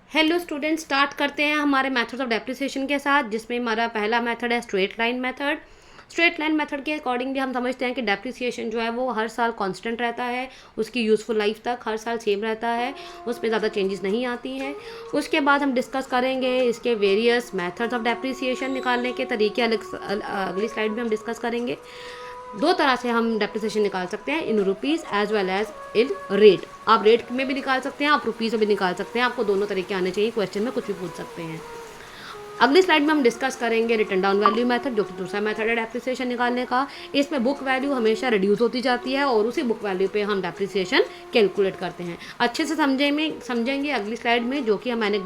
Hello student, start करते हैं हमारे मेथड्स ऑफ डेप्रिसिएशन के साथ, जिसमें हमारा पहला मेथड है straight line method. Straight line method के अकॉर्डिंगली हम समझते हैं कि डेप्रिसिएशन जो है वो हर साल कांस्टेंट रहता है, उसकी यूज़फुल लाइफ तक हर साल सेम रहता है, उसमें ज़्यादा चेंजेस नहीं आती हैं। उसके बाद हम डिस्कस करेंगे इसके वेरियस मेथड्स ऑफ डेप्रिसिएशन निकालने के तरीके, अगली स्लाइड में हम डिस्कस करेंगे। दो तरह से हम डेप्रिसिएशन निकाल सकते हैं, in rupees as well as in rate. आप रेट में भी निकाल सकते हैं, आप रुपीज़ में भी निकाल सकते हैं, आपको दोनों तरीके आने चाहिए, क्वेश्चन में कुछ भी पूछ सकते हैं। अगली स्लाइड में हम डिस्कस करेंगे रिटन डाउन वैल्यू मेथड, जो कि दूसरा मेथड है डेप्रिसिएशन निकालने का। इसमें बुक वैल्यू हमेशा रिड्यूस होती जाती है और उसी बुक वैल्यू पे हम डेप्रिसिएशन कैलकुलेट करते हैं। अच्छे से समझेंगे अगली स्लाइड में, जो कि मैंने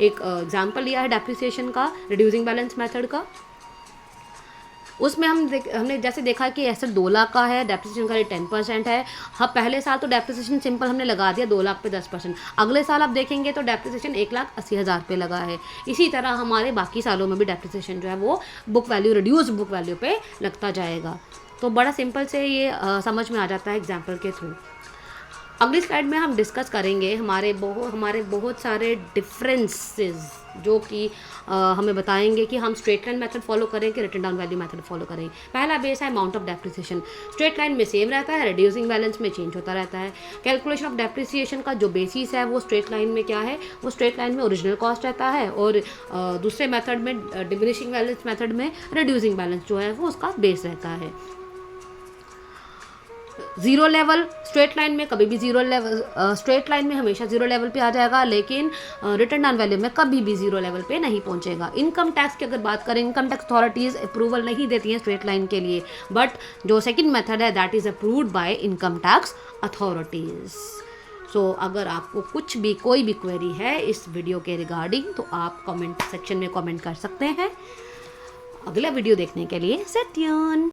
एक एग्जाम्पल लिया है डेप्रिसिएशन का, रिड्यूसिंग बैलेंस मेथड का। उसमें हमने जैसे देखा कि एसेट 2 लाख का है, डेप्रिसिएशन का रेट 10% है। हाँ, पहले साल तो डेप्रिसिएशन सिंपल हमने लगा दिया 2 लाख पे 10%। अगले साल आप देखेंगे तो डेप्रिसिएशन 1,80,000 पे लगा है। इसी तरह हमारे बाकी सालों में भी डेप्रिसिएशन जो है वो book value, reduce book value पे लगता जाएगा। तो बड़ा सिंपल से ये समझ में आ जाता है एग्जाम्पल के थ्रू। अगली स्लाइड में हम डिस्कस करेंगे हमारे बहुत सारे डिफरेंसेस, जो कि हमें बताएंगे कि हम स्ट्रेट लाइन मेथड फॉलो करें कि written down value method follow करें। पहला बेस है amount of depreciation. Straight line में सेम रहता है, रिड्यूसिंग बैलेंस में चेंज होता रहता है। कैलकुलेशन ऑफ डेप्रिसिएशन का जो बेसिस है वो स्ट्रेट लाइन में क्या है, वो स्ट्रेट लाइन में ओरिजिनल कॉस्ट रहता है, और दूसरे मेथड में डिमिनिशिंग बैलेंस मेथड में रिड्यूसिंग बैलेंस जो है वो उसका बेस रहता है। जीरो लेवल, स्ट्रेट लाइन में कभी भी जीरो लेवल, स्ट्रेट लाइन में हमेशा जीरो लेवल पे आ जाएगा, लेकिन रिटन डाउन वैल्यू में कभी भी जीरो लेवल पे नहीं पहुंचेगा। इनकम टैक्स की अगर बात करें, इनकम टैक्स अथॉरिटीज अप्रूवल नहीं देती हैं स्ट्रेट लाइन के लिए, बट जो सेकंड मेथड है that is approved by income tax authorities. So अगर आपको कोई भी क्वेरी है इस वीडियो के रिगार्डिंग, तो आप कमेंट सेक्शन में कमेंट कर सकते हैं। अगला वीडियो देखने के लिए स्टे ट्यून्ड।